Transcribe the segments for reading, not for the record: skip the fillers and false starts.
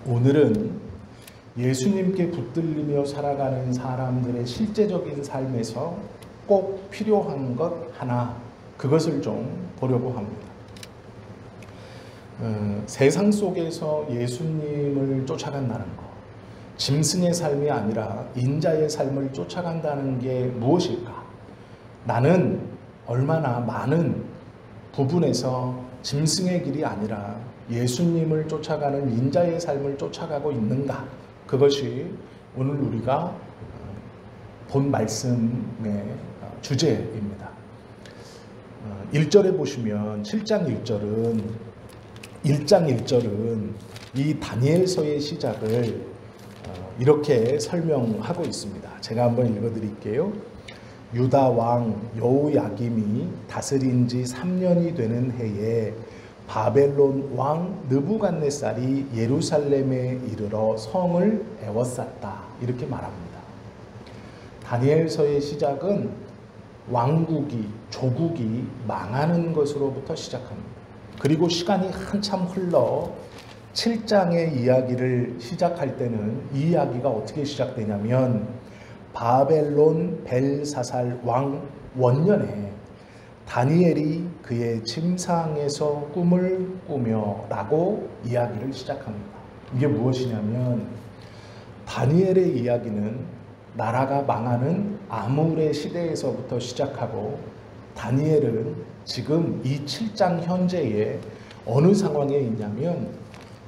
오늘은 예수님께 붙들리며 살아가는 사람들의 실제적인 삶에서 꼭 필요한 것 하나, 그것을 좀 보려고 합니다. 세상 속에서 예수님을 쫓아간다는 것, 짐승의 삶이 아니라 인자의 삶을 쫓아간다는 게 무엇일까? 나는 얼마나 많은 부분에서 짐승의 길이 아니라 예수님을 쫓아가는 인자의 삶을 쫓아가고 있는가? 그것이 오늘 우리가 본 말씀의 주제입니다. 1절에 보시면 1장 1절은 이 다니엘서의 시작을 이렇게 설명하고 있습니다. 제가 한번 읽어드릴게요. 유다 왕 여호야김이 다스린 지 3년이 되는 해에 바벨론 왕 느부갓네살이 예루살렘에 이르러 성을 에워쌌다. 이렇게 말합니다. 다니엘서의 시작은 왕국이, 조국이 망하는 것으로부터 시작합니다. 그리고 시간이 한참 흘러 7장의 이야기를 시작할 때는 이 이야기가 어떻게 시작되냐면 바벨론 벨사살 왕 원년에 다니엘이 그의 침상에서 꿈을 꾸며 라고 이야기를 시작합니다. 이게 무엇이냐면 다니엘의 이야기는 나라가 망하는 아물의 시대에서부터 시작하고 다니엘은 지금 이 7장 현재에 어느 상황에 있냐면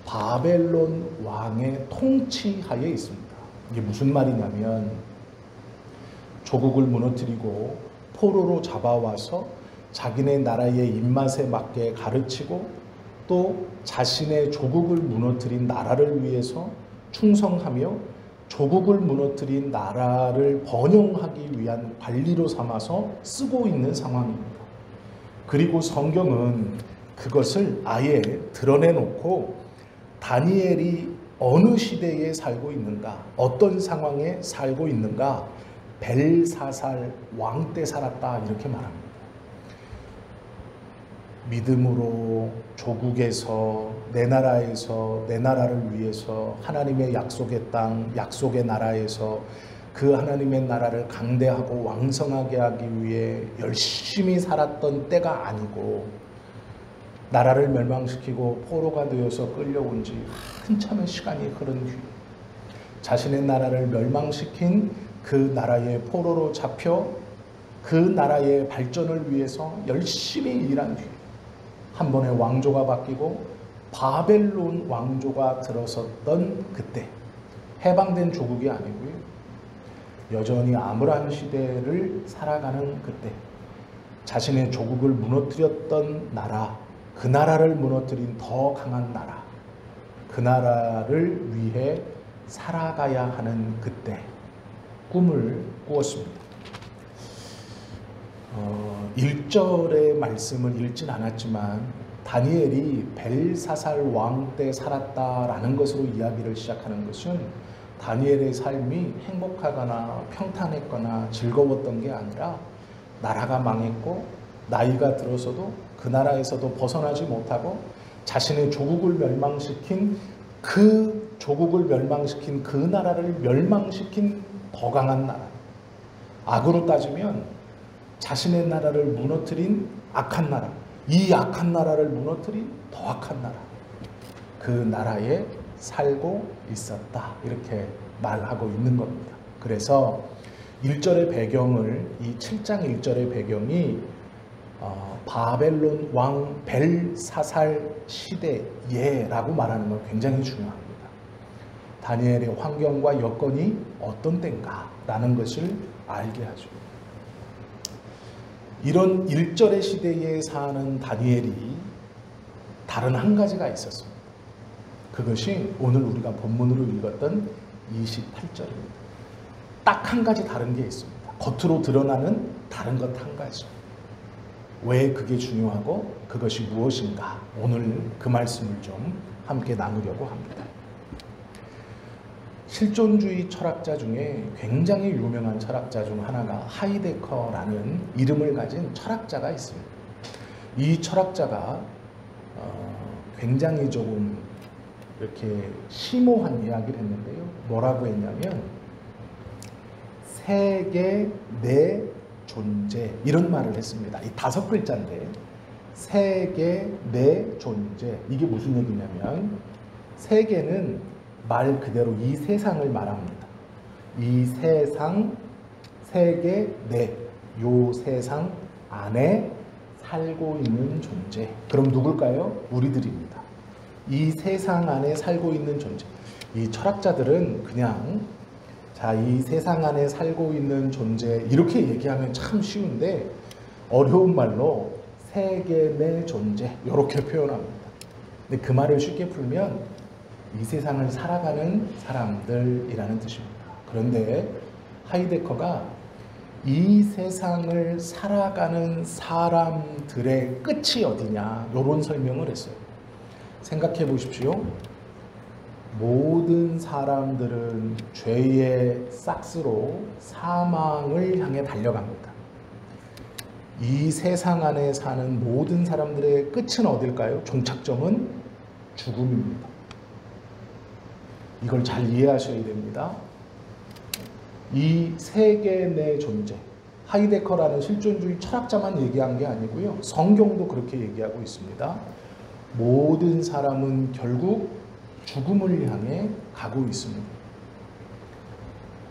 바벨론 왕의 통치하에 있습니다. 이게 무슨 말이냐면 조국을 무너뜨리고 포로로 잡아와서 자기네 나라의 입맛에 맞게 가르치고 또 자신의 조국을 무너뜨린 나라를 위해서 충성하며 조국을 무너뜨린 나라를 번영하기 위한 관리로 삼아서 쓰고 있는 상황입니다. 그리고 성경은 그것을 아예 드러내놓고 다니엘이 어느 시대에 살고 있는가, 어떤 상황에 살고 있는가, 벨사살 왕 때 살았다 이렇게 말합니다. 믿음으로 조국에서 내 나라에서 내 나라를 위해서 하나님의 약속의 땅, 약속의 나라에서 그 하나님의 나라를 강대하고 왕성하게 하기 위해 열심히 살았던 때가 아니고 나라를 멸망시키고 포로가 되어서 끌려온 지 한참의 시간이 흐른 뒤 자신의 나라를 멸망시킨 그 나라의 포로로 잡혀 그 나라의 발전을 위해서 열심히 일한 뒤 한 번에 왕조가 바뀌고 바벨론 왕조가 들어섰던 그때 해방된 조국이 아니고요. 여전히 암울한 시대를 살아가는 그때 자신의 조국을 무너뜨렸던 나라, 그 나라를 무너뜨린 더 강한 나라, 그 나라를 위해 살아가야 하는 그때 꿈을 꾸었습니다. 1절의 말씀을 읽진 않았지만 다니엘이 벨사살 왕 때 살았다라는 것으로 이야기를 시작하는 것은 다니엘의 삶이 행복하거나 평탄했거나 즐거웠던 게 아니라 나라가 망했고 나이가 들어서도 그 나라에서도 벗어나지 못하고 자신의 조국을 멸망시킨 그 나라를 멸망시킨 더 강한 나라, 악으로 따지면 자신의 나라를 무너뜨린 악한 나라, 이 악한 나라를 무너뜨린 더 악한 나라, 그 나라에 살고 있었다 이렇게 말하고 있는 겁니다. 그래서 1절의 배경을, 이 7장 1절의 배경이 바벨론 왕 벨사살 시대예라고 말하는 건 굉장히 중요합니다. 다니엘의 환경과 여건이 어떤 때인가라는 것을 알게 하죠. 이런 1절의 시대에 사는 다니엘이 다른 한 가지가 있었습니다. 그것이 오늘 우리가 본문으로 읽었던 28절입니다. 딱 한 가지 다른 게 있습니다. 겉으로 드러나는 다른 것 한 가지. 왜 그게 중요하고 그것이 무엇인가? 오늘 그 말씀을 좀 함께 나누려고 합니다. 실존주의 철학자 중에 굉장히 유명한 철학자 중 하나가 하이데커라는 이름을 가진 철학자가 있습니다. 이 철학자가 굉장히 조금 이렇게 심오한 이야기를 했는데요. 뭐라고 했냐면 세계 내 존재 이런 말을 했습니다. 이 5글자인데 세계 내 존재 이게 무슨 얘기냐면 세계는 말 그대로 이 세상을 말합니다. 이 세상 세계 내 요 세상 안에 살고 있는 존재. 그럼 누굴까요? 우리들입니다. 이 세상 안에 살고 있는 존재. 이 철학자들은 그냥 자, 이 세상 안에 살고 있는 존재 이렇게 얘기하면 참 쉬운데 어려운 말로 세계 내 존재 이렇게 표현합니다. 근데 그 말을 쉽게 풀면 이 세상을 살아가는 사람들이라는 뜻입니다. 그런데 하이데커가 이 세상을 살아가는 사람들의 끝이 어디냐 이런 설명을 했어요. 생각해 보십시오. 모든 사람들은 죄의 싹스로 사망을 향해 달려갑니다. 이 세상 안에 사는 모든 사람들의 끝은 어딜까요? 종착점은 죽음입니다. 이걸 잘 이해하셔야 됩니다. 이 세계 내 존재, 하이데커라는 실존주의 철학자만 얘기한 게 아니고요. 성경도 그렇게 얘기하고 있습니다. 모든 사람은 결국 죽음을 향해 가고 있습니다.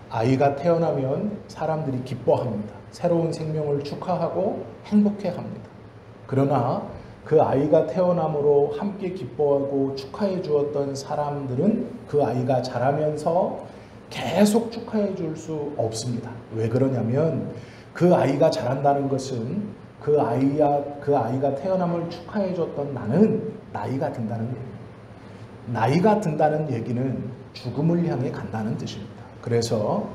아이가 태어나면 사람들이 기뻐합니다. 새로운 생명을 축하하고 행복해합니다. 그러나 그 아이가 태어남으로 함께 기뻐하고 축하해 주었던 사람들은 그 아이가 자라면서 계속 축하해 줄 수 없습니다. 왜 그러냐면 그 아이가 자란다는 것은 그 아이가 태어남을 축하해 줬던 나는 나이가 든다는 얘기입니다. 나이가 든다는 얘기는 죽음을 향해 간다는 뜻입니다. 그래서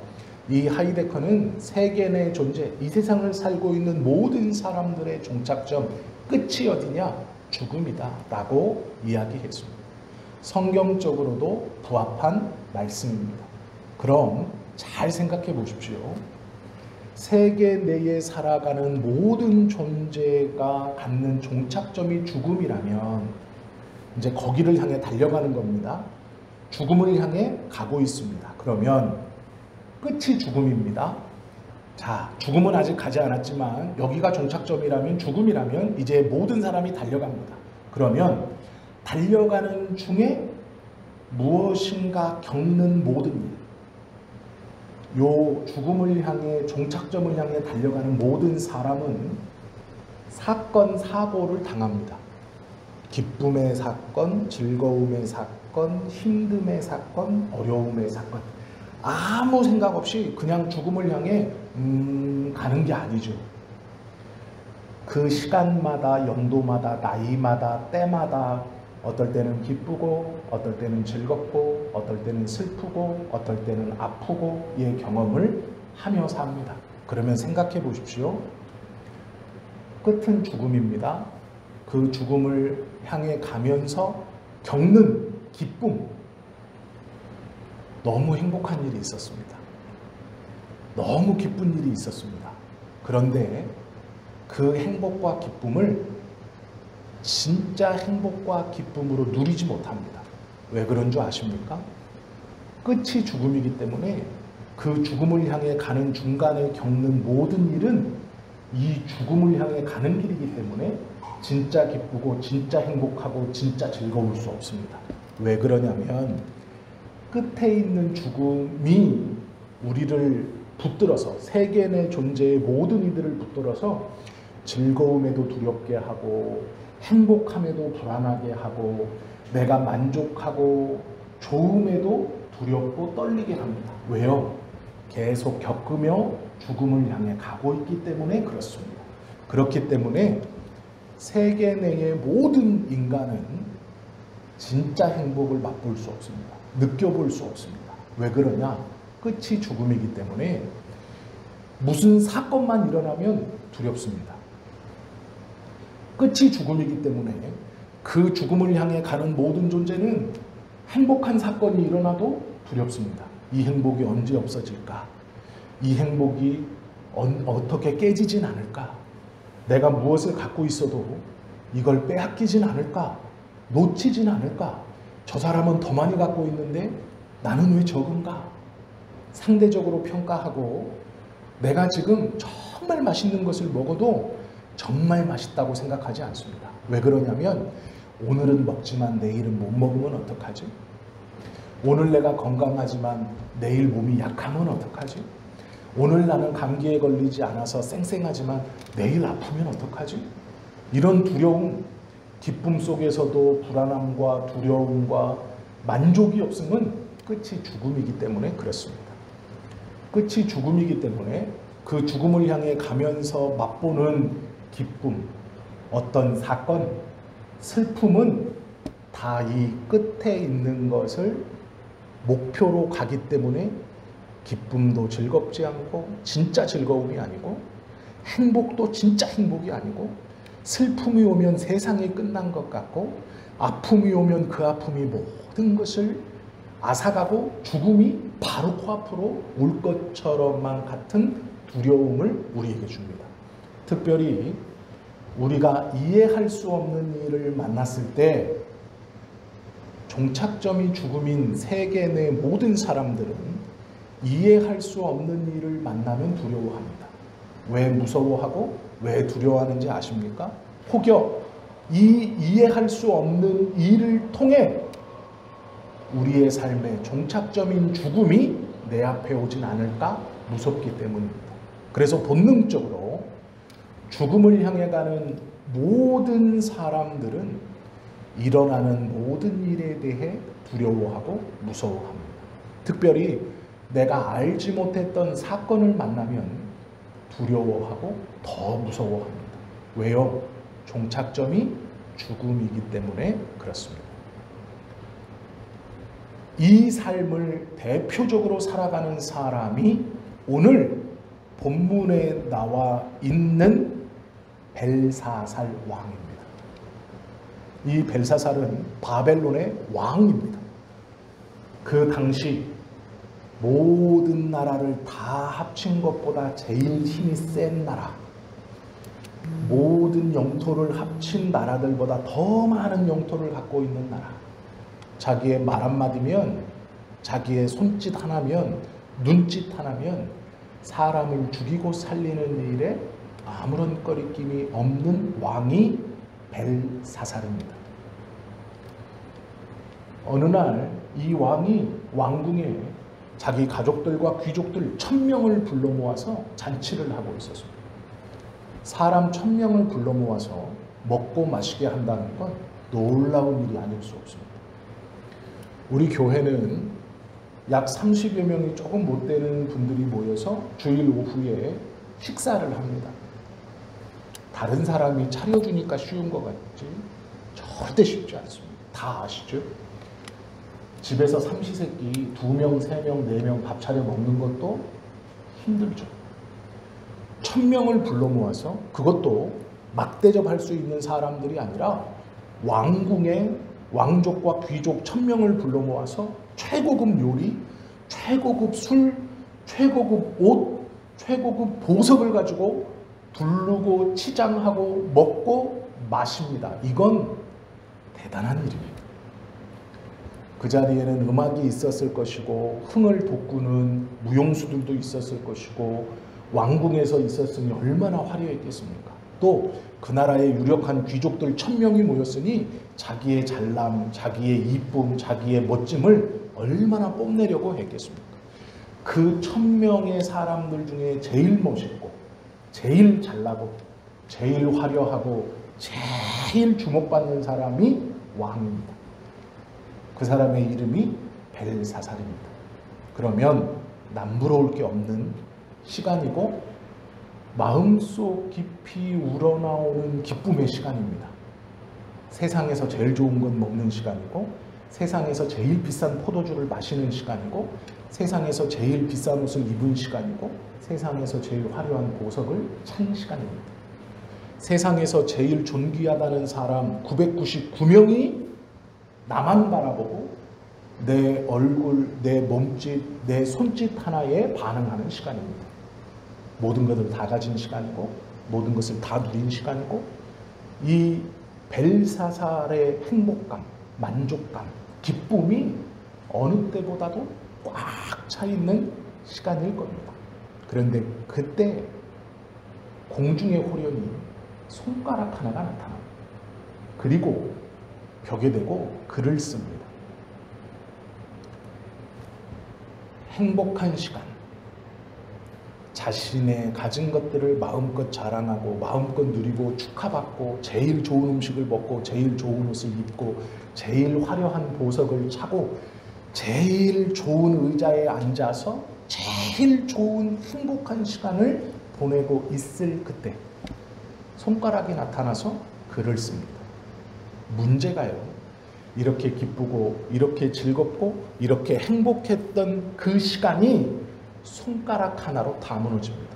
이 하이데커는 세계 내 존재, 이 세상을 살고 있는 모든 사람들의 종착점, 끝이 어디냐? 죽음이다 라고 이야기했습니다. 성경적으로도 부합한 말씀입니다. 그럼 잘 생각해 보십시오. 세계 내에 살아가는 모든 존재가 갖는 종착점이 죽음이라면 이제 거기를 향해 달려가는 겁니다. 죽음을 향해 가고 있습니다. 그러면 끝이 죽음입니다. 자, 죽음은 아직 가지 않았지만 여기가 종착점이라면 죽음이라면 이제 모든 사람이 달려갑니다. 그러면 달려가는 중에 무엇인가 겪는 모든 일, 요 죽음을 향해 종착점을 향해 달려가는 모든 사람은 사건, 사고를 당합니다. 기쁨의 사건, 즐거움의 사건, 힘듦의 사건, 어려움의 사건. 아무 생각 없이 그냥 죽음을 향해 가는 게 아니죠. 그 시간마다, 연도마다, 나이마다, 때마다 어떨 때는 기쁘고 어떨 때는 즐겁고 어떨 때는 슬프고 어떨 때는 아프고의 경험을 하며 삽니다. 그러면 생각해 보십시오. 끝은 죽음입니다. 그 죽음을 향해 가면서 겪는 기쁨, 너무 행복한 일이 있었습니다. 너무 기쁜 일이 있었습니다. 그런데 그 행복과 기쁨을 진짜 행복과 기쁨으로 누리지 못합니다. 왜 그런 줄 아십니까? 끝이 죽음이기 때문에 그 죽음을 향해 가는 중간에 겪는 모든 일은 이 죽음을 향해 가는 길이기 때문에 진짜 기쁘고 진짜 행복하고 진짜 즐거울 수 없습니다. 왜 그러냐면 끝에 있는 죽음이 우리를 붙들어서 세계 내 존재의 모든 이들을 붙들어서 즐거움에도 두렵게 하고 행복함에도 불안하게 하고 내가 만족하고 좋음에도 두렵고 떨리게 합니다. 왜요? 계속 겪으며 죽음을 향해 가고 있기 때문에 그렇습니다. 그렇기 때문에 세계 내의 모든 인간은 진짜 행복을 맛볼 수 없습니다. 느껴볼 수 없습니다. 왜 그러냐? 끝이 죽음이기 때문에 무슨 사건만 일어나면 두렵습니다. 끝이 죽음이기 때문에 그 죽음을 향해 가는 모든 존재는 행복한 사건이 일어나도 두렵습니다. 이 행복이 언제 없어질까? 이 행복이 어떻게 깨지진 않을까? 내가 무엇을 갖고 있어도 이걸 빼앗기진 않을까? 놓치진 않을까? 저 사람은 더 많이 갖고 있는데 나는 왜 적은가? 상대적으로 평가하고 내가 지금 정말 맛있는 것을 먹어도 정말 맛있다고 생각하지 않습니다. 왜 그러냐면 오늘은 먹지만 내일은 못 먹으면 어떡하지? 오늘 내가 건강하지만 내일 몸이 약하면 어떡하지? 오늘 나는 감기에 걸리지 않아서 쌩쌩하지만 내일 아프면 어떡하지? 이런 두려움, 기쁨 속에서도 불안함과 두려움과 만족이 없으면 끝이 죽음이기 때문에 그렇습니다. 끝이 죽음이기 때문에 그 죽음을 향해 가면서 맛보는 기쁨, 어떤 사건, 슬픔은 다 이 끝에 있는 것을 목표로 가기 때문에 기쁨도 즐겁지 않고 진짜 즐거움이 아니고 행복도 진짜 행복이 아니고 슬픔이 오면 세상이 끝난 것 같고 아픔이 오면 그 아픔이 모든 것을 앗아가고 죽음이 바로 코앞으로 올 것처럼만 같은 두려움을 우리에게 줍니다. 특별히 우리가 이해할 수 없는 일을 만났을 때 종착점이 죽음인 세계 내 모든 사람들은 이해할 수 없는 일을 만나면 두려워합니다. 왜 무서워하고 왜 두려워하는지 아십니까? 혹여 이 이해할 수 없는 일을 통해 우리의 삶의 종착점인 죽음이 내 앞에 오진 않을까 무섭기 때문입니다. 그래서 본능적으로 죽음을 향해 가는 모든 사람들은 일어나는 모든 일에 대해 두려워하고 무서워합니다. 특별히 내가 알지 못했던 사건을 만나면 두려워하고 더 무서워합니다. 왜요? 종착점이 죽음이기 때문에 그렇습니다. 이 삶을 대표적으로 살아가는 사람이 오늘 본문에 나와 있는 벨사살 왕입니다. 이 벨사살은 바벨론의 왕입니다. 그 당시 모든 나라를 다 합친 것보다 제일 힘이 센 나라, 모든 영토를 합친 나라들보다 더 많은 영토를 갖고 있는 나라, 자기의 말 한마디면, 자기의 손짓 하나면, 눈짓 하나면 사람을 죽이고 살리는 일에 아무런 꺼리낌이 없는 왕이 벨사살입니다. 어느 날 이 왕이 왕궁에 자기 가족들과 귀족들 1000명을 불러 모아서 잔치를 하고 있었습니다. 사람 1000명을 불러 모아서 먹고 마시게 한다는 건 놀라운 일이 아닐 수 없습니다. 우리 교회는 약 30여 명이 조금 못 되는 분들이 모여서 주일 오후에 식사를 합니다. 다른 사람이 차려주니까 쉬운 것 같지 절대 쉽지 않습니다. 다 아시죠? 집에서 삼시세끼 2명, 3명, 4명 밥 차려 먹는 것도 힘들죠. 1000명을 불러 모아서 그것도 막대접할 수 있는 사람들이 아니라 왕궁의 왕족과 귀족 1000명을 불러 모아서 최고급 요리, 최고급 술, 최고급 옷, 최고급 보석을 가지고 두르고 치장하고 먹고 마십니다. 이건 대단한 일입니다. 그 자리에는 음악이 있었을 것이고 흥을 돋구는 무용수들도 있었을 것이고 왕궁에서 있었으니 얼마나 화려했겠습니까? 또 그 나라의 유력한 귀족들 1000명이 모였으니 자기의 잘남, 자기의 이쁨, 자기의 멋짐을 얼마나 뽐내려고 했겠습니까? 그 1000명의 사람들 중에 제일 멋있고 제일 잘나고 제일 화려하고 제일 주목받는 사람이 왕입니다. 그 사람의 이름이 벨사살입니다. 그러면 남부러울 게 없는 시간이고 마음속 깊이 우러나오는 기쁨의 시간입니다. 세상에서 제일 좋은 건 먹는 시간이고 세상에서 제일 비싼 포도주를 마시는 시간이고 세상에서 제일 비싼 옷을 입은 시간이고 세상에서 제일 화려한 보석을 찬 시간입니다. 세상에서 제일 존귀하다는 사람 999명이 나만 바라보고 내 얼굴, 내 몸짓, 내 손짓 하나에 반응하는 시간입니다. 모든 것을 다 가진 시간이고 모든 것을 다 누린 시간이고 이 벨사살의 행복감, 만족감, 기쁨이 어느 때보다도 꽉 차 있는 시간일 겁니다. 그런데 그때 공중의 호련이 손가락 하나가 나타납니다. 그리고 벽에 대고 글을 씁니다. 행복한 시간. 자신의 가진 것들을 마음껏 자랑하고 마음껏 누리고 축하받고 제일 좋은 음식을 먹고 제일 좋은 옷을 입고 제일 화려한 보석을 차고 제일 좋은 의자에 앉아서 제일 좋은 행복한 시간을 보내고 있을 그때 손가락이 나타나서 글을 씁니다. 문제가요, 이렇게 기쁘고 이렇게 즐겁고 이렇게 행복했던 그 시간이 손가락 하나로 다 무너집니다.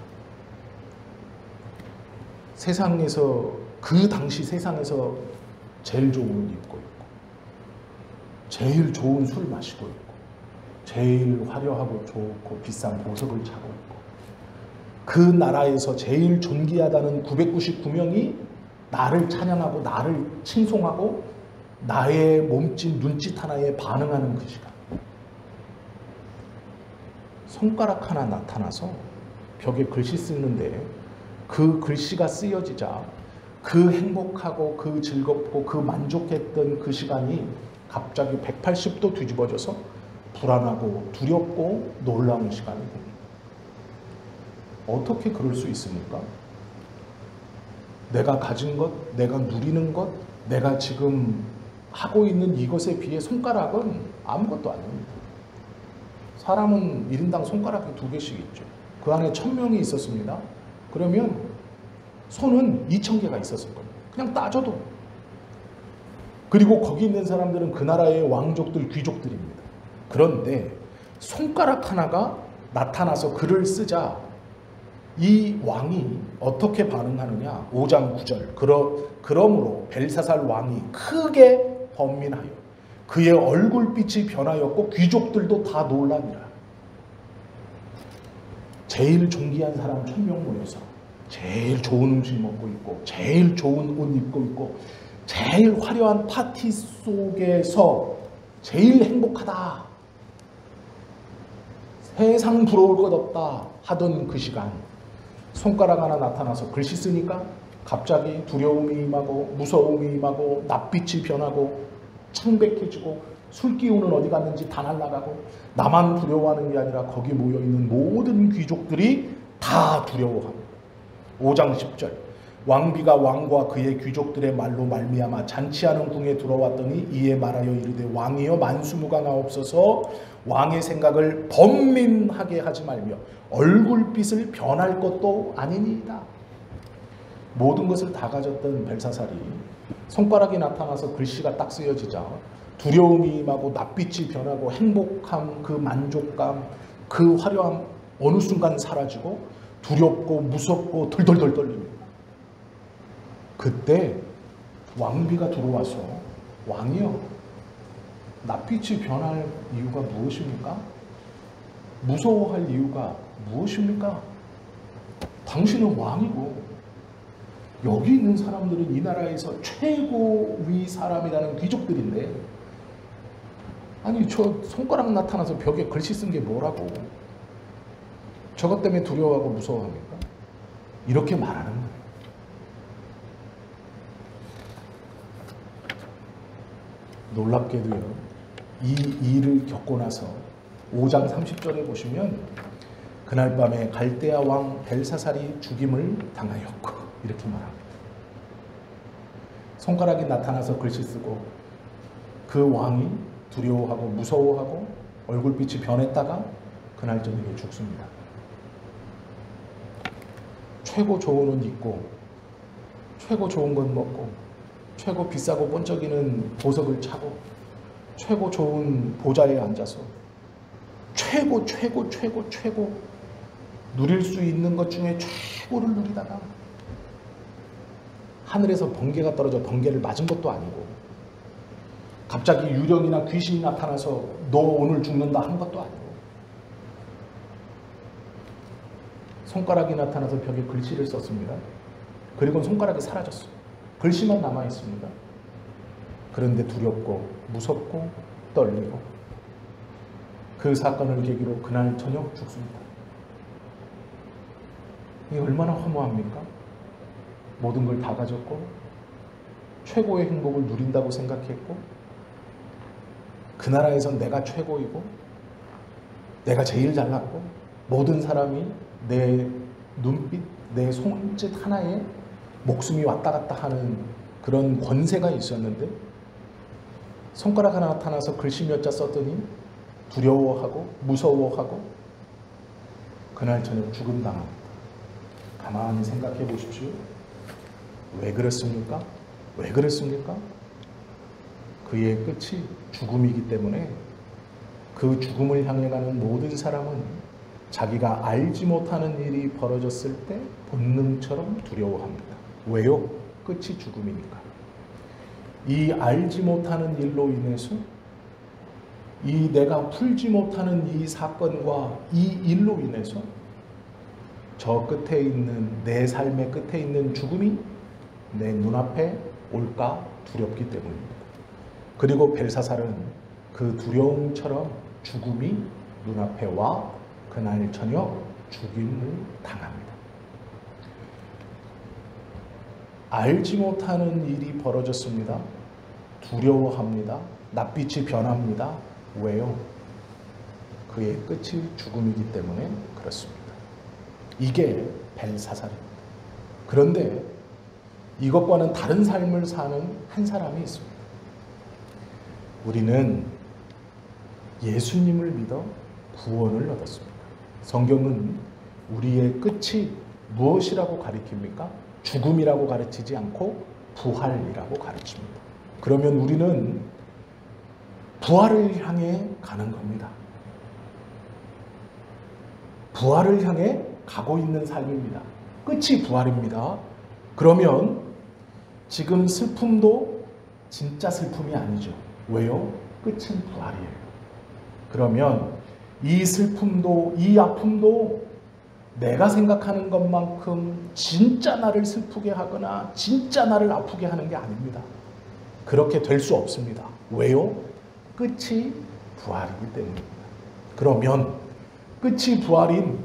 세상에서, 그 당시 세상에서 제일 좋은 옷 입고 있고 제일 좋은 술 마시고 있고 제일 화려하고 좋고 비싼 보석을 차고 있고 그 나라에서 제일 존귀하다는 999명이 나를 찬양하고 나를 칭송하고 나의 몸짓, 눈짓 하나에 반응하는 그 시간, 손가락 하나 나타나서 벽에 글씨 쓰는데 그 글씨가 쓰여지자 그 행복하고 그 즐겁고 그 만족했던 그 시간이 갑자기 180도 뒤집어져서 불안하고 두렵고 놀라운 시간이 됩니다. 어떻게 그럴 수 있습니까? 내가 가진 것, 내가 누리는 것, 내가 지금 하고 있는 이것에 비해 손가락은 아무것도 아닙니다. 사람은 1인당 손가락이 2개씩 있죠. 그 안에 1000명이 있었습니다. 그러면 손은 2000개가 있었을 겁니다. 그냥 따져도. 그리고 거기 있는 사람들은 그 나라의 왕족들, 귀족들입니다. 그런데 손가락 하나가 나타나서 글을 쓰자 이 왕이 어떻게 반응하느냐. 5장 9절. 그러므로 벨사살 왕이 크게 번민하여 그의 얼굴빛이 변하였고 귀족들도 다 놀라니라. 제일 존귀한 사람 1000명 모여서 제일 좋은 음식 먹고 있고 제일 좋은 옷 입고 있고 제일 화려한 파티 속에서 제일 행복하다, 세상 부러울 것 없다 하던 그 시간, 손가락 하나 나타나서 글씨 쓰니까 갑자기 두려움이 임하고 무서움이 임하고 낯빛이 변하고 창백해지고 술 기운은 어디 갔는지 다 날아가고 나만 두려워하는 게 아니라 거기 모여있는 모든 귀족들이 다 두려워합니다. 5장 10절. 왕비가 왕과 그의 귀족들의 말로 말미암아 잔치하는 궁에 들어왔더니 이에 말하여 이르되 왕이여 만수무강하옵소서. 왕의 생각을 번민하게 하지 말며 얼굴빛을 변할 것도 아니니이다. 모든 것을 다 가졌던 벨사살이 손가락이 나타나서 글씨가 딱 쓰여지자 두려움이 임하고 낯빛이 변하고 행복함, 그 만족감, 그 화려함 어느 순간 사라지고 두렵고 무섭고 덜덜덜 떨립니다. 그때 왕비가 들어와서 왕이여, 낯빛이 변할 이유가 무엇입니까? 무서워할 이유가 무엇입니까? 당신은 왕이고 여기 있는 사람들은 이 나라에서 최고위 사람이라는 귀족들인데 아니 저 손가락 나타나서 벽에 글씨 쓴 게 뭐라고 저것 때문에 두려워하고 무서워합니까? 이렇게 말하는 거예요. 놀랍게도요, 이 일을 겪고 나서 5장 30절에 보시면 그날 밤에 갈대아 왕 벨사살이 죽임을 당하였고 이렇게 말합니다. 손가락이 나타나서 글씨 쓰고 그 왕이 두려워하고 무서워하고 얼굴빛이 변했다가 그날 저녁에 죽습니다. 최고 좋은 옷 입고 최고 좋은 것 먹고 최고 비싸고 번쩍이는 보석을 차고 최고 좋은 보좌에 앉아서 최고 누릴 수 있는 것 중에 최고를 누리다가 하늘에서 번개가 떨어져 번개를 맞은 것도 아니고 갑자기 유령이나 귀신이 나타나서 너 오늘 죽는다 한 것도 아니고 손가락이 나타나서 벽에 글씨를 썼습니다. 그리고 손가락이 사라졌어요. 글씨만 남아있습니다. 그런데 두렵고 무섭고 떨리고 그 사건을 계기로 그날 저녁 죽습니다. 이게 얼마나 허무합니까? 모든 걸 다 가졌고 최고의 행복을 누린다고 생각했고 그 나라에선 내가 최고이고 내가 제일 잘났고 모든 사람이 내 눈빛, 내 손짓 하나에 목숨이 왔다 갔다 하는 그런 권세가 있었는데 손가락 하나 나타나서 글씨 몇 자 썼더니 두려워하고 무서워하고 그날 저녁 죽음 당합니다. 가만히 생각해 보십시오. 왜 그랬습니까? 왜 그랬습니까? 그의 끝이 죽음이기 때문에 그 죽음을 향해 가는 모든 사람은 자기가 알지 못하는 일이 벌어졌을 때 본능처럼 두려워합니다. 왜요? 끝이 죽음이니까. 이 알지 못하는 일로 인해서 이 내가 풀지 못하는 이 사건과 이 일로 인해서 저 끝에 있는 내 삶의 끝에 있는 죽음이 내 눈앞에 올까 두렵기 때문입니다. 그리고 벨사살은 그 두려움처럼 죽음이 눈앞에 와 그날 저녁 죽임을 당합니다. 알지 못하는 일이 벌어졌습니다. 두려워합니다. 낯빛이 변합니다. 왜요? 그의 끝이 죽음이기 때문에 그렇습니다. 이게 벨사살입니다. 그런데 이것과는 다른 삶을 사는 한 사람이 있습니다. 우리는 예수님을 믿어 구원을 얻었습니다. 성경은 우리의 끝이 무엇이라고 가리킵니까? 죽음이라고 가르치지 않고 부활이라고 가르칩니다. 그러면 우리는 부활을 향해 가는 겁니다. 부활을 향해 가고 있는 삶입니다. 끝이 부활입니다. 그러면 지금 슬픔도 진짜 슬픔이 아니죠. 왜요? 끝은 부활이에요. 그러면 이 슬픔도 이 아픔도 내가 생각하는 것만큼 진짜 나를 슬프게 하거나 진짜 나를 아프게 하는 게 아닙니다. 그렇게 될 수 없습니다. 왜요? 끝이 부활이기 때문입니다. 그러면 끝이 부활인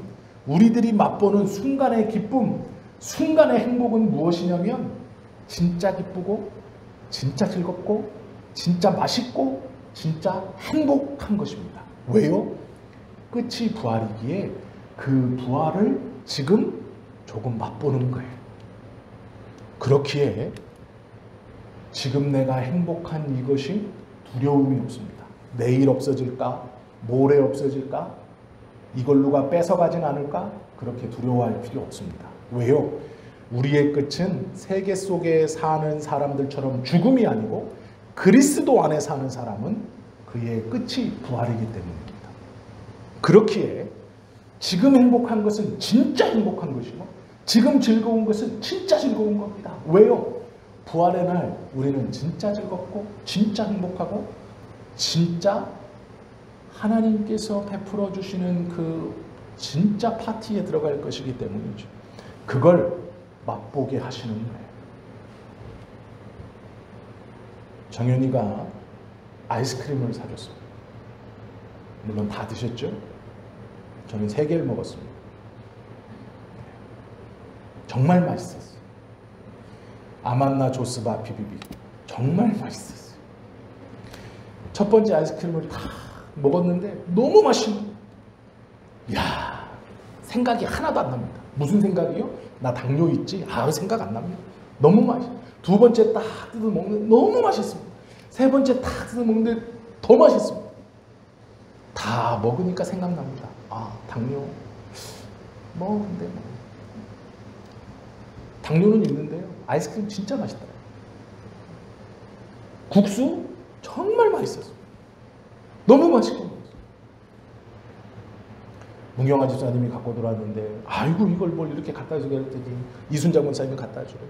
우리들이 맛보는 순간의 기쁨, 순간의 행복은 무엇이냐면 진짜 기쁘고 진짜 즐겁고 진짜 맛있고 진짜 행복한 것입니다. 왜요? 끝이 부활이기에 그 부활을 지금 조금 맛보는 거예요. 그렇기에 지금 내가 행복한 이것이 두려움이 없습니다. 내일 없어질까? 모레 없어질까? 이걸 누가 뺏어가진 않을까? 그렇게 두려워할 필요 없습니다. 왜요? 우리의 끝은 세계 속에 사는 사람들처럼 죽음이 아니고 그리스도 안에 사는 사람은 그의 끝이 부활이기 때문입니다. 그렇기에 지금 행복한 것은 진짜 행복한 것이고 지금 즐거운 것은 진짜 즐거운 겁니다. 왜요? 부활의 날 우리는 진짜 즐겁고 진짜 행복하고 진짜 하나님께서 베풀어 주시는 그 진짜 파티에 들어갈 것이기 때문이죠. 그걸 맛보게 하시는 거예요. 정연이가 아이스크림을 사줬습니다. 물론 다 드셨죠? 저는 3개를 먹었습니다. 정말 맛있었어요. 아만나 조스바 비비비 정말 맛있었어요. 첫 번째 아이스크림을 다 먹었는데 너무 맛있는 거예요. 이야, 생각이 하나도 안 납니다. 무슨 생각이요? 나 당뇨 있지? 생각 안 납니다. 너무 맛있어요. 두 번째 딱 뜯어 먹는데 너무 맛있습니다. 세 번째 딱 뜯어 먹는데 더 맛있습니다. 다 먹으니까 생각납니다. 당뇨. 근데 당뇨는 있는데요. 아이스크림 진짜 맛있더라고요. 국수 정말 맛있었어요. 너무 맛있고. 문경아 집사님이 갖고 들어왔는데 아이고 이걸 뭘 이렇게 갖다 주게 했더니 이순자 권사님이 갖다 주래.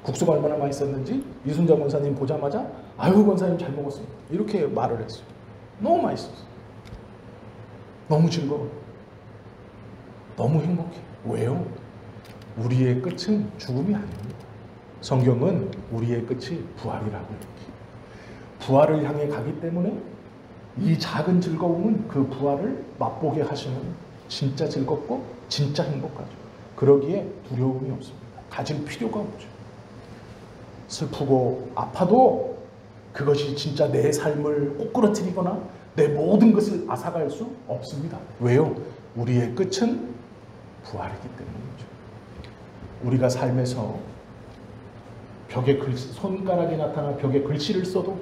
국수가 얼마나 맛있었는지 이순자 권사님 보자마자 아이고 권사님 잘 먹었습니다. 이렇게 말을 했어요. 너무 맛있었어요. 너무 즐거워. 너무 행복해. 왜요? 우리의 끝은 죽음이 아닙니다. 성경은 우리의 끝이 부활이라고 해요. 부활을 향해 가기 때문에 이 작은 즐거움은 그 부활을 맛보게 하시는 진짜 즐겁고 진짜 행복하죠. 그러기에 두려움이 없습니다. 가질 필요가 없죠. 슬프고 아파도 그것이 진짜 내 삶을 꼬꾸라뜨리거나 내 모든 것을 앗아갈 수 없습니다. 왜요? 우리의 끝은 부활이기 때문이죠. 우리가 삶에서 벽에 글씨, 손가락이 나타나 벽에 글씨를 써도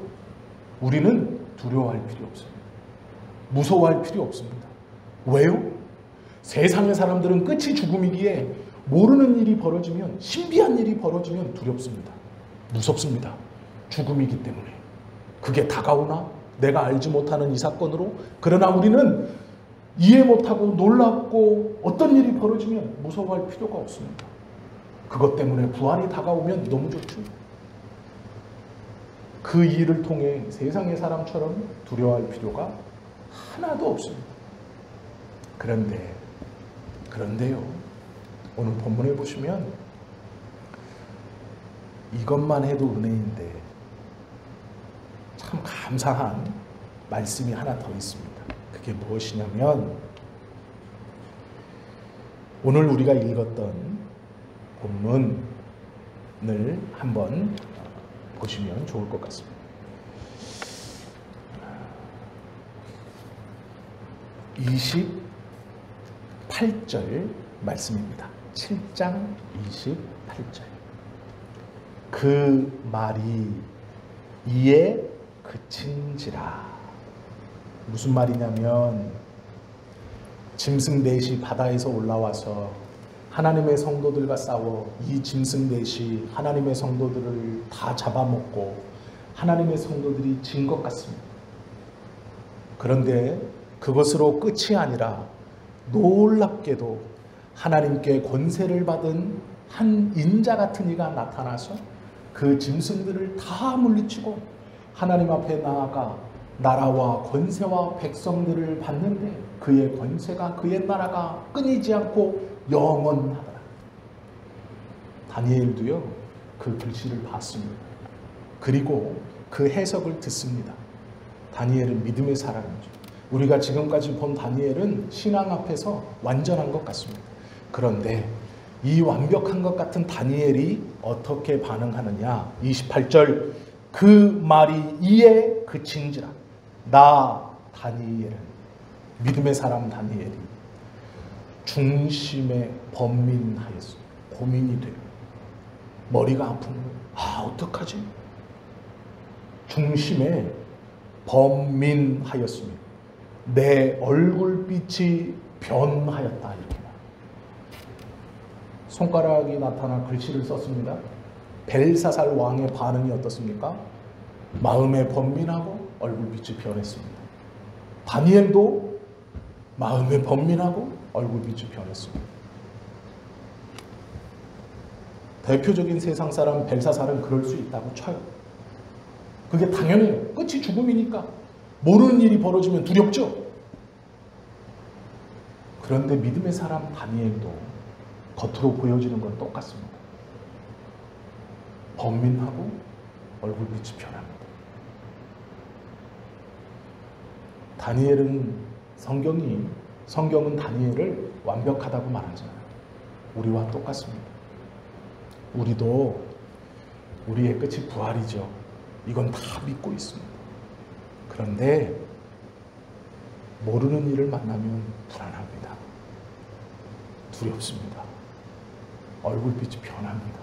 우리는 두려워할 필요 없습니다. 무서워할 필요 없습니다. 왜요? 세상의 사람들은 끝이 죽음이기에 모르는 일이 벌어지면, 신비한 일이 벌어지면 두렵습니다. 무섭습니다. 죽음이기 때문에. 그게 다가오나 내가 알지 못하는 이 사건으로. 그러나 우리는 이해 못하고 놀랍고 어떤 일이 벌어지면 무서워할 필요가 없습니다. 그것 때문에 부활이 다가오면 너무 좋죠. 그 일을 통해 세상의 사람처럼 두려워할 필요가 하나도 없습니다. 그런데요. 오늘 본문에 보시면 이것만 해도 은혜인데 참 감사한 말씀이 하나 더 있습니다. 그게 무엇이냐면 오늘 우리가 읽었던 본문을 한번 보시면 좋을 것 같습니다. 28절 말씀입니다. 7장 28절. 그 말이 이에 그친지라. 무슨 말이냐면 짐승 넷이 바다에서 올라와서 하나님의 성도들과 싸워 이 짐승 넷이 하나님의 성도들을 다 잡아먹고 하나님의 성도들이 진 것 같습니다. 그런데 그것으로 끝이 아니라 놀랍게도 하나님께 권세를 받은 한 인자 같은 이가 나타나서 그 짐승들을 다 물리치고 하나님 앞에 나아가 나라와 권세와 백성들을 받는데 그의 권세가 그의 나라가 끊이지 않고 영원하더라. 다니엘도요 그 글씨를 봤습니다. 그리고 그 해석을 듣습니다. 다니엘은 믿음의 사람이죠. 우리가 지금까지 본 다니엘은 신앙 앞에서 완전한 것 같습니다. 그런데 이 완벽한 것 같은 다니엘이 어떻게 반응하느냐. 28절. 그 말이 이에 그친지라. 나 다니엘은, 믿음의 사람 다니엘이 중심에 번민하였습니다. 고민이 돼요. 머리가 아픈 거예요. 어떡하지? 중심에 번민하였습니다. 내 얼굴빛이 변하였다. 이렇게 손가락이 나타나 글씨를 썼습니다. 벨사살 왕의 반응이 어떻습니까? 마음에 번민하고 얼굴빛이 변했습니다. 다니엘도 마음에 번민하고 얼굴빛이 변했습니다. 대표적인 세상 사람 벨사살은 그럴 수 있다고 쳐요. 그게 당연해요. 끝이 죽음이니까. 모르는 일이 벌어지면 두렵죠. 그런데 믿음의 사람 다니엘도 겉으로 보여지는 건 똑같습니다. 번민하고 얼굴빛이 변합니다. 다니엘은 성경은 다니엘을 완벽하다고 말하잖아요. 우리와 똑같습니다. 우리도 우리의 끝이 부활이죠. 이건 다 믿고 있습니다. 그런데 모르는 일을 만나면 불안합니다. 두렵습니다. 얼굴빛이 변합니다.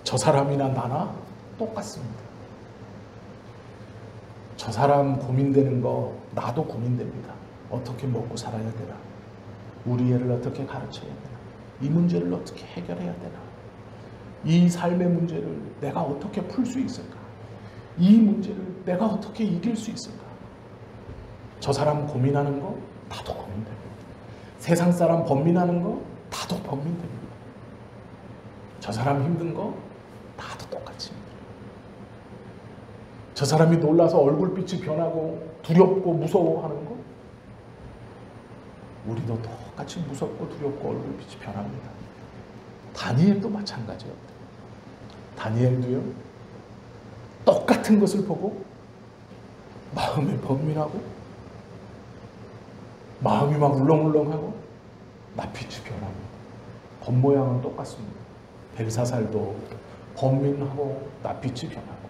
저 사람이나 나나 똑같습니다. 저 사람 고민되는 거 나도 고민됩니다. 어떻게 먹고 살아야 되나? 우리 애를 어떻게 가르쳐야 되나? 이 문제를 어떻게 해결해야 되나? 이 삶의 문제를 내가 어떻게 풀 수 있을까? 이 문제를 내가 어떻게 이길 수 있을까? 저 사람 고민하는 거 나도 고민됩니다. 세상 사람 번민하는 거 나도 번민됩니다. 저 사람 힘든 거 나도 똑같이 힘들어요. 저 사람이 놀라서 얼굴빛이 변하고 두렵고 무서워하는 거 우리도 똑같이 무섭고 두렵고 얼굴빛이 변합니다. 다니엘도 마찬가지였다. 다니엘도요 똑같은 것을 보고 마음에 번민하고 마음이 막 울렁울렁하고 낯빛이 변하고 겉모양은 똑같습니다. 벨사살도 번민하고 낯빛이 변하고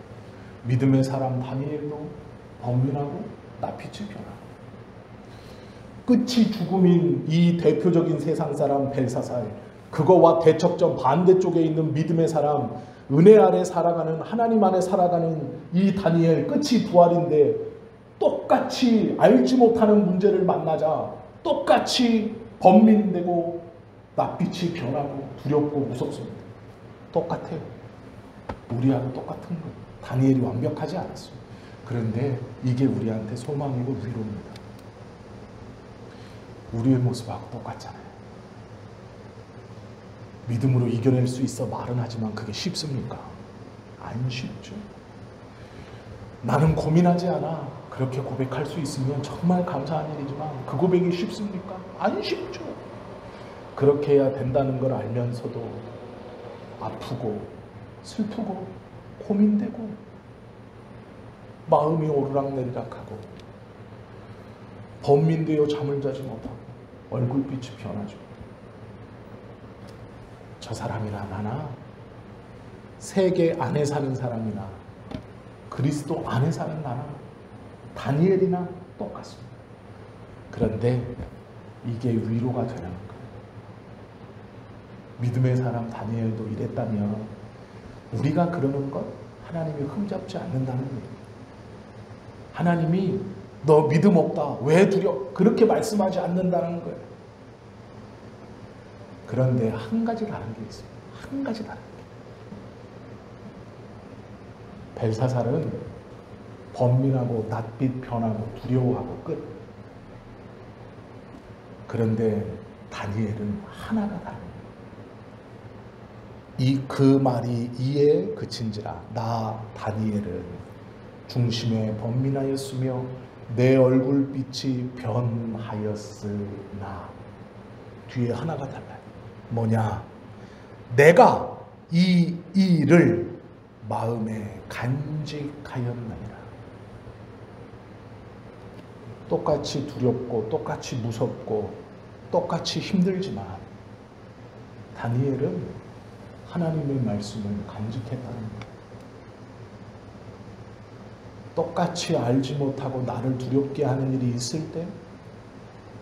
믿음의 사람 다니엘도 번민하고 낯빛이 변하고 끝이 죽음인 이 대표적인 세상 사람 벨사살, 그거와 대척점 반대쪽에 있는 믿음의 사람, 은혜 아래 살아가는, 하나님 안에 살아가는 이 다니엘, 끝이 부활인데 똑같이 알지 못하는 문제를 만나자 똑같이 번민되고 낯빛이 변하고 두렵고 무섭습니다. 똑같아요. 우리하고 똑같은 거예요. 다니엘이 완벽하지 않았어요. 그런데 이게 우리한테 소망이고 위로입니다. 우리의 모습하고 똑같잖아요. 믿음으로 이겨낼 수 있어 말은 하지만 그게 쉽습니까? 안 쉽죠. 나는 고민하지 않아. 그렇게 고백할 수 있으면 정말 감사한 일이지만 그 고백이 쉽습니까? 안 쉽죠. 그렇게 해야 된다는 걸 알면서도 아프고 슬프고 고민되고 마음이 오르락내리락하고 번민되어 잠을 자지 못하고 얼굴빛이 변하죠. 저 사람이나 나나 세계 안에 사는 사람이나 그리스도 안에 사는 나나 다니엘이나 똑같습니다. 그런데 이게 위로가 되는 거예요. 믿음의 사람 다니엘도 이랬다면 우리가 그러는 것 하나님이 흠잡지 않는다는 거예요. 하나님이 너 믿음 없다, 왜 두려워? 그렇게 말씀하지 않는다는 거예요. 그런데 한 가지 다른 게 있어요. 한 가지 다른 게. 벨사살은 번민하고 낯빛 변하고 두려워하고 끝. 그런데 다니엘은 하나가 다릅니다. 그 말이 이에 그친지라 나 다니엘은 중심에 번민하였으며 내 얼굴빛이 변하였으나 뒤에 하나가 달라요. 뭐냐? 내가 이 일을 마음에 간직하였느니라. 똑같이 두렵고 똑같이 무섭고 똑같이 힘들지만 다니엘은 하나님의 말씀을 간직했다는 거예요. 똑같이 알지 못하고 나를 두렵게 하는 일이 있을 때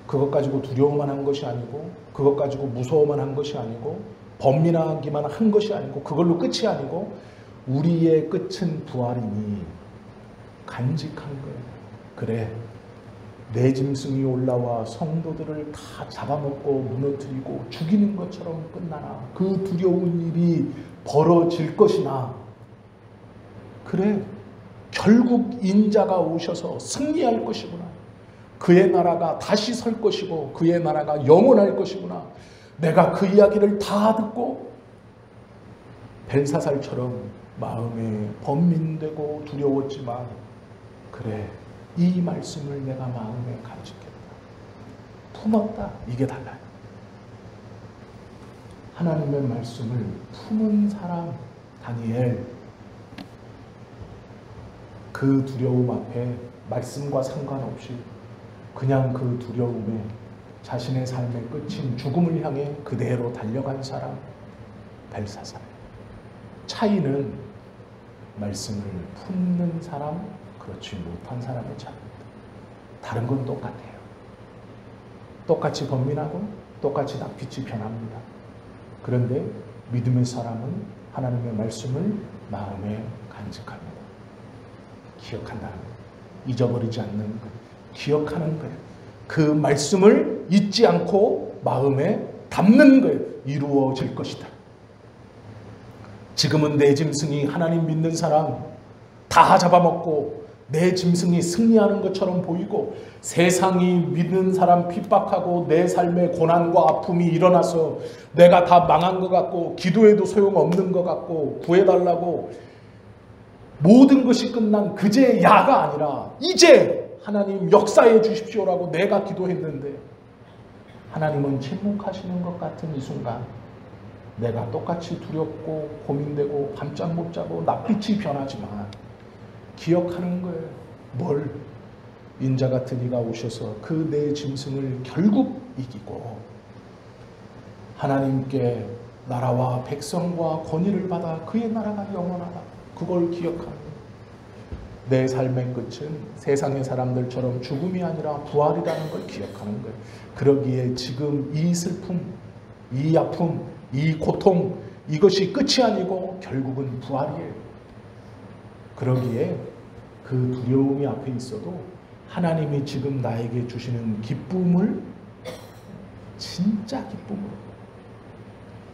그것 가지고 두려워만 한 것이 아니고 그것 가지고 무서워만 한 것이 아니고 번민하기만 한 것이 아니고 그걸로 끝이 아니고 우리의 끝은 부활이니 간직한 거예요. 그래, 내 짐승이 올라와 성도들을 다 잡아먹고 무너뜨리고 죽이는 것처럼 끝나나 그 두려운 일이 벌어질 것이나 그래, 결국 인자가 오셔서 승리할 것이구나. 그의 나라가 다시 설 것이고 그의 나라가 영원할 것이구나. 내가 그 이야기를 다 듣고 벨사살처럼 마음에 번민되고 두려웠지만 그래, 이 말씀을 내가 마음에 간직했다. 품었다. 이게 달라요. 하나님의 말씀을 품은 사람 다니엘, 그 두려움 앞에 말씀과 상관없이 그냥 그 두려움에 자신의 삶의 끝인 죽음을 향해 그대로 달려간 사람 벨사살. 차이는 말씀을 품는 사람, 그렇지 못한 사람의 차이입니다. 다른 건 똑같아요. 똑같이 번민하고 똑같이 낯빛이 변합니다. 그런데 믿음의 사람은 하나님의 말씀을 마음에 간직합니다. 기억한다는 거예요. 잊어버리지 않는 거예요. 기억하는 거예요. 그 말씀을 잊지 않고 마음에 담는 거예요. 이루어질 것이다. 지금은 내 짐승이 하나님 믿는 사람 다 잡아먹고 내 짐승이 승리하는 것처럼 보이고 세상이 믿는 사람 핍박하고 내 삶에 고난과 아픔이 일어나서 내가 다 망한 것 같고 기도해도 소용없는 것 같고 구해달라고 모든 것이 끝난 그제 야가 아니라 이제 하나님 역사해 주십시오라고 내가 기도했는데 하나님은 침묵하시는 것 같은 이 순간 내가 똑같이 두렵고 고민되고 밤잠 못 자고 낯빛이 변하지만 기억하는 거예요. 뭘? 인자 같은 이가 오셔서 그 내 짐승을 결국 이기고 하나님께 나라와 백성과 권위를 받아 그의 나라가 영원하다. 그걸 기억하는 거예요. 내 삶의 끝은 세상의 사람들처럼 죽음이 아니라 부활이라는 걸 기억하는 거예요. 그러기에 지금 이 슬픔, 이 아픔, 이 고통, 이것이 끝이 아니고 결국은 부활이에요. 그러기에 그 두려움이 앞에 있어도 하나님이 지금 나에게 주시는 기쁨을 진짜 기쁨으로,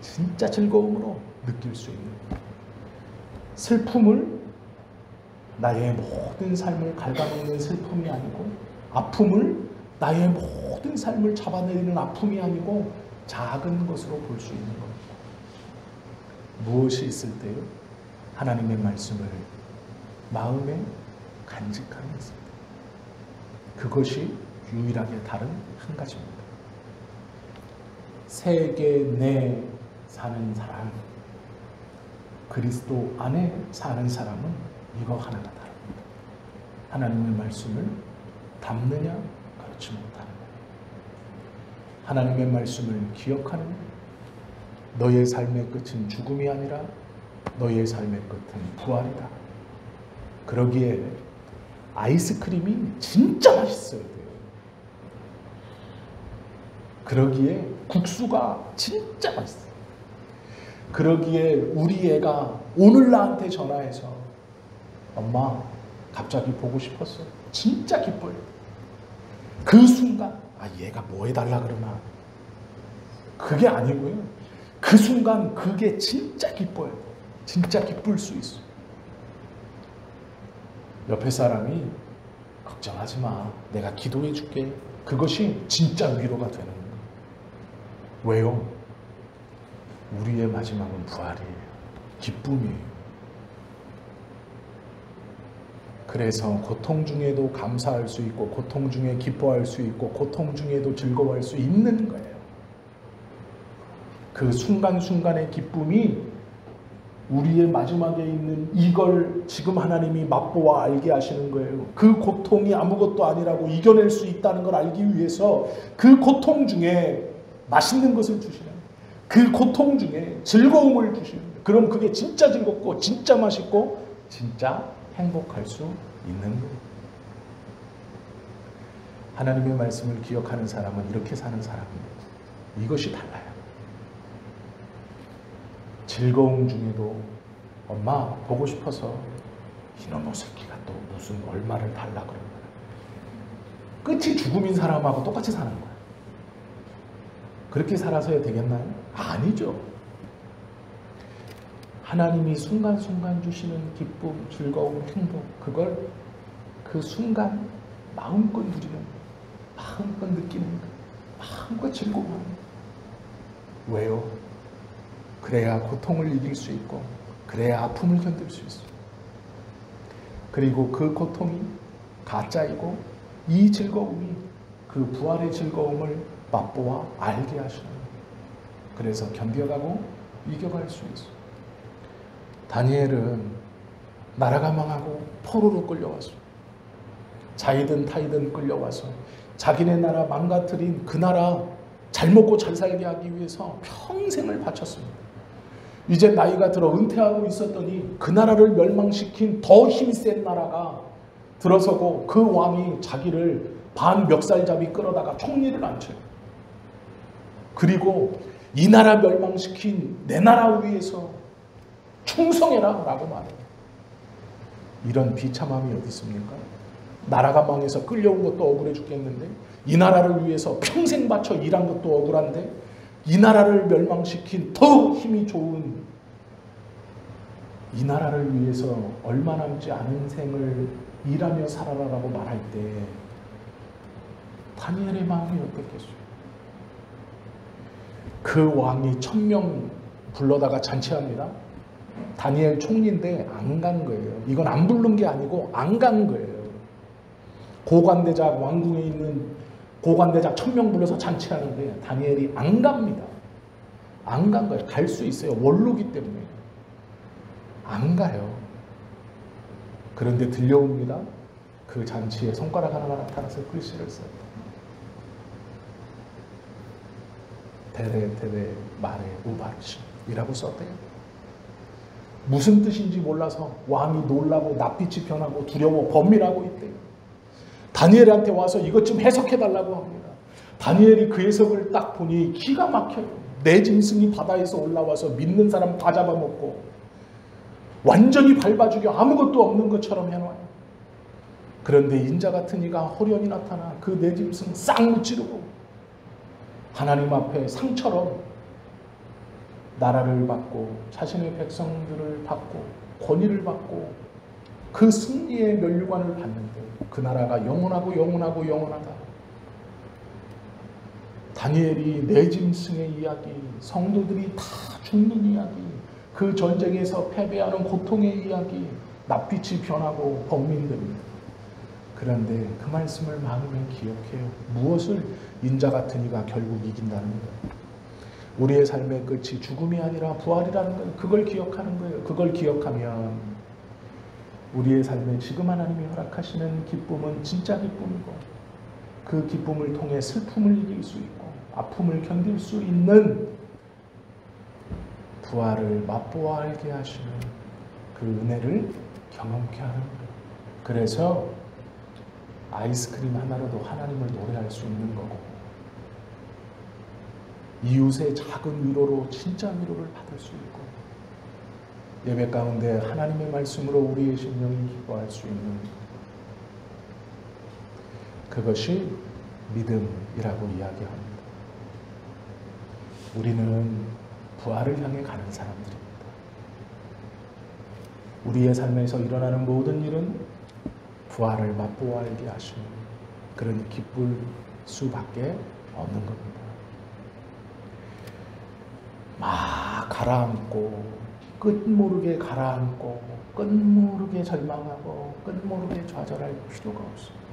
진짜 즐거움으로 느낄 수 있는 거예요. 슬픔을 나의 모든 삶을 갉아먹는 슬픔이 아니고, 아픔을 나의 모든 삶을 잡아내리는 아픔이 아니고 작은 것으로 볼 수 있는 겁니다. 무엇이 있을 때요? 하나님의 말씀을 마음에 간직하는 것입니다. 그것이 유일하게 다른 한 가지입니다. 세계 내 사는 사람, 그리스도 안에 사는 사람은 이거 하나가 다릅니다. 하나님의 말씀을 담느냐, 그렇지 못하느냐. 하나님의 말씀을 기억하는 너의 삶의 끝은 죽음이 아니라 너의 삶의 끝은 부활이다. 그러기에 아이스크림이 진짜 맛있어야 돼요. 그러기에 국수가 진짜 맛있어요. 그러기에 우리 애가 오늘 나한테 전화해서 엄마 갑자기 보고 싶었어. 진짜 기뻐요. 그 순간 얘가 뭐 해달라 그러나 그게 아니고요. 그 순간 그게 진짜 기뻐요. 진짜 기쁠 수 있어. 옆에 사람이 걱정하지 마. 내가 기도해 줄게. 그것이 진짜 위로가 되는 거예요. 왜요? 우리의 마지막은 부활이에요. 기쁨이에요. 그래서 고통 중에도 감사할 수 있고, 고통 중에 기뻐할 수 있고, 고통 중에도 즐거워할 수 있는 거예요. 그 순간순간의 기쁨이 우리의 마지막에 있는 이걸 지금 하나님이 맛보아 알게 하시는 거예요. 그 고통이 아무것도 아니라고 이겨낼 수 있다는 걸 알기 위해서 그 고통 중에 맛있는 것을 주시는 거예요. 그 고통 중에 즐거움을 주시는 거예요. 그럼 그게 진짜 즐겁고 진짜 맛있고 진짜 행복할 수 있는 거예요. 하나님의 말씀을 기억하는 사람은 이렇게 사는 사람입니다. 이것이 달라요. 즐거움 중에도 엄마 보고 싶어서 이놈의 새끼가 또 무슨 얼마를 달라 그러는 거야. 끝이 죽음인 사람하고 똑같이 사는 거야. 그렇게 살아서야 되겠나요? 아니죠. 하나님이 순간순간 주시는 기쁨, 즐거움, 행복, 그걸 그 순간 마음껏 누리는 거예요. 마음껏 느끼는 거예요. 마음껏 즐거워하는 거예요. 왜요? 그래야 고통을 이길 수 있고, 그래야 아픔을 견딜 수 있어요. 그리고 그 고통이 가짜이고 이 즐거움이 그 부활의 즐거움을 맛보아 알게 하시는 거예요. 그래서 견뎌가고 이겨갈 수 있어요. 다니엘은 나라가 망하고 포로로 끌려왔어요. 자이든 타이든 끌려와서 자기네 나라 망가뜨린 그 나라 잘 먹고 잘 살게 하기 위해서 평생을 바쳤습니다. 이제 나이가 들어 은퇴하고 있었더니 그 나라를 멸망시킨 더 힘이 센 나라가 들어서고 그 왕이 자기를 반 멱살잡이 끌어다가 총리를 앉혀요. 그리고 이 나라 멸망시킨 내 나라 위해서 충성해라 라고 말해요. 이런 비참함이 어디 있습니까? 나라가 망해서 끌려온 것도 억울해 죽겠는데, 이 나라를 위해서 평생 바쳐 일한 것도 억울한데, 이 나라를 멸망시킨 더 힘이 좋은 이 나라를 위해서 얼마 남지 않은 생을 일하며 살아라라고 말할 때 다니엘의 마음이 어떻겠어요? 그 왕이 1000명 불러다가 잔치합니다. 다니엘 총리인데 안 간 거예요. 이건 안 부른 게 아니고 안 간 거예요. 고관대작, 왕궁에 있는 고관대작 1000명 불러서 잔치하는데 다니엘이 안 갑니다. 안 간 거예요. 갈 수 있어요. 원로기 때문에. 안 가요. 그런데 들려옵니다. 그 잔치에 손가락 하나가 나타나서 글씨를 썼다. 데레 마레 우바르시이라고 썼대요. 무슨 뜻인지 몰라서 왕이 놀라고 낯빛이 변하고 두려워 범민하고 있대요. 다니엘한테 와서 이것 좀 해석해달라고 합니다. 다니엘이 그 해석을 딱 보니 기가 막혀요. 내 짐승이 바다에서 올라와서 믿는 사람 다 잡아먹고 완전히 밟아 죽여 아무것도 없는 것처럼 해놔요. 그런데 인자 같은 이가 호련히 나타나 그 내 짐승 싹 무찌르고 하나님 앞에 상처럼 나라를 받고 자신의 백성들을 받고 권위를 받고 그 승리의 면류관을 받는데 그 나라가 영원하고 영원하고 영원하다. 다니엘이 내 짐승의 이야기, 성도들이 다 죽는 이야기, 그 전쟁에서 패배하는 고통의 이야기, 낯빛이 변하고 범민됩니다. 그런데 그 말씀을 마음에 기억해요. 무엇을? 인자 같은 이가 결국 이긴다는 거예요. 우리의 삶의 끝이 죽음이 아니라 부활이라는 거예요. 그걸 기억하는 거예요. 그걸 기억하면 우리의 삶에 지금 하나님이 허락하시는 기쁨은 진짜 기쁨이고 그 기쁨을 통해 슬픔을 이길 수 있고 아픔을 견딜 수 있는 부활을 맛보아 알게 하시는 그 은혜를 경험케 하는 거예요. 그래서 아이스크림 하나로도 하나님을 노래할 수 있는 거고 이웃의 작은 위로로 진짜 위로를 받을 수 있고 예배 가운데 하나님의 말씀으로 우리의 심령이 기뻐할 수 있는 그것이 믿음이라고 이야기합니다. 우리는 부활을 향해 가는 사람들입니다. 우리의 삶에서 일어나는 모든 일은 부활을 맛보아 알게 하시는 그런 기쁠 수밖에 없는 겁니다. 막 가라앉고 끝모르게 가라앉고 끝모르게 절망하고 끝모르게 좌절할 필요가 없습니다.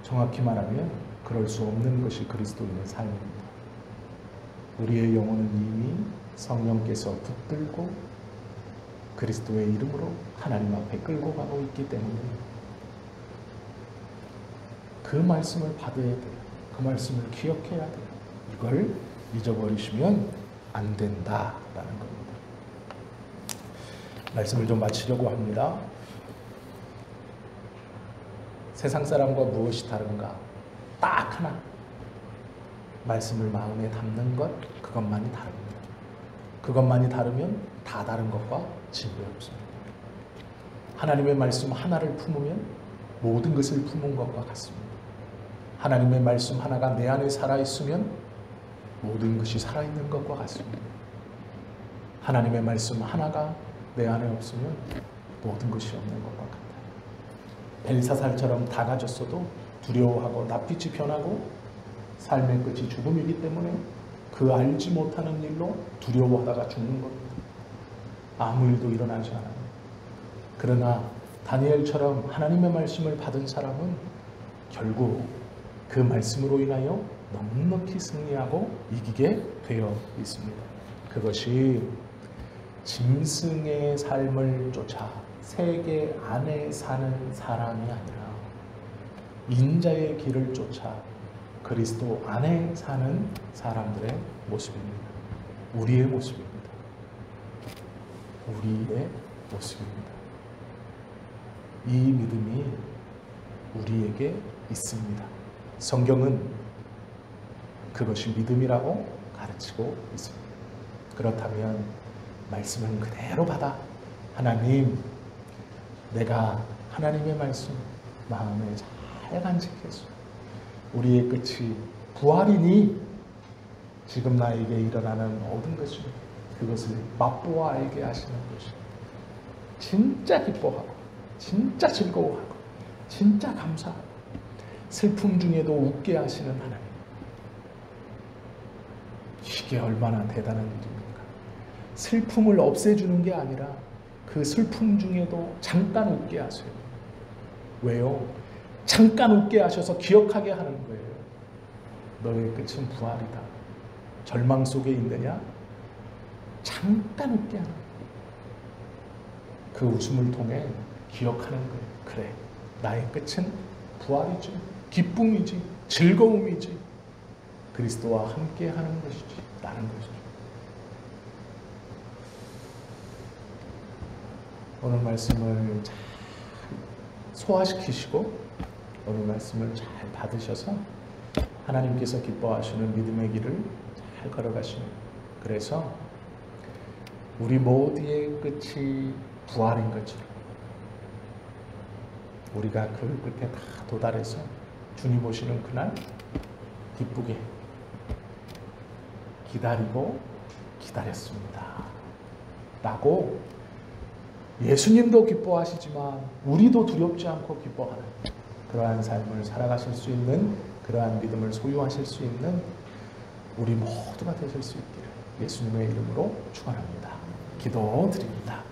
정확히 말하면 그럴 수 없는 것이 그리스도인의 삶입니다. 우리의 영혼은 이미 성령께서 붙들고 그리스도의 이름으로 하나님 앞에 끌고 가고 있기 때문에 그 말씀을 받아야 돼요. 그 말씀을 기억해야 돼요. 이걸 잊어버리시면 안 된다라는 겁니다. 말씀을 좀 마치려고 합니다. 세상 사람과 무엇이 다른가? 딱 하나. 말씀을 마음에 담는 것, 그것만이 다릅니다. 그것만이 다르면 다 다른 것과 진배 없습니다. 하나님의 말씀 하나를 품으면 모든 것을 품은 것과 같습니다. 하나님의 말씀 하나가 내 안에 살아있으면 모든 것이 살아있는 것과 같습니다. 하나님의 말씀 하나가 내 안에 없으면 모든 것이 없는 것과 같아요. 벨사살처럼 다 가졌어도 두려워하고 낯빛이 변하고 삶의 끝이 죽음이기 때문에 그 알지 못하는 일로 두려워하다가 죽는 겁니다. 아무 일도 일어나지 않아요. 그러나 다니엘처럼 하나님의 말씀을 받은 사람은 결국 그 말씀으로 인하여 넉넉히 승리하고 이기게 되어 있습니다. 그것이 짐승의 삶을 쫓아 세계 안에 사는 사람이 아니라 인자의 길을 쫓아 그리스도 안에 사는 사람들의 모습입니다. 우리의 모습입니다. 우리의 모습입니다. 이 믿음이 우리에게 있습니다. 성경은 그것이 믿음이라고 가르치고 있습니다. 그렇다면 말씀은 그대로 받아 하나님, 내가 하나님의 말씀 마음에 잘 간직해서 우리의 끝이 부활이니 지금 나에게 일어나는 모든 것을 그것을 맛보아 알게 하시는 것이 진짜 기뻐하고 진짜 즐거워하고 진짜 감사하고 슬픔 중에도 웃게 하시는 하나님, 이게 얼마나 대단한 일입니까? 슬픔을 없애주는 게 아니라 그 슬픔 중에도 잠깐 웃게 하세요. 왜요? 잠깐 웃게 하셔서 기억하게 하는 거예요. 너의 끝은 부활이다. 절망 속에 있느냐? 잠깐 웃게 하는 거예요. 그 웃음을 통해 기억하는 거예요. 그래, 나의 끝은 부활이지, 기쁨이지, 즐거움이지, 그리스도와 함께 하는 것이지, 라는 것이죠. 오늘 말씀을 잘 소화시키시고 오늘 말씀을 잘 받으셔서 하나님께서 기뻐하시는 믿음의 길을 잘 걸어가시는, 그래서 우리 모두의 끝이 부활인 것처럼 우리가 그 끝에 다 도달해서 주님 오시는 그날 기쁘게 기다리고 기다렸습니다 라고 예수님도 기뻐하시지만 우리도 두렵지 않고 기뻐하는 그러한 삶을 살아가실 수 있는, 그러한 믿음을 소유하실 수 있는 우리 모두가 되실 수 있기를 예수님의 이름으로 축원합니다. 기도드립니다.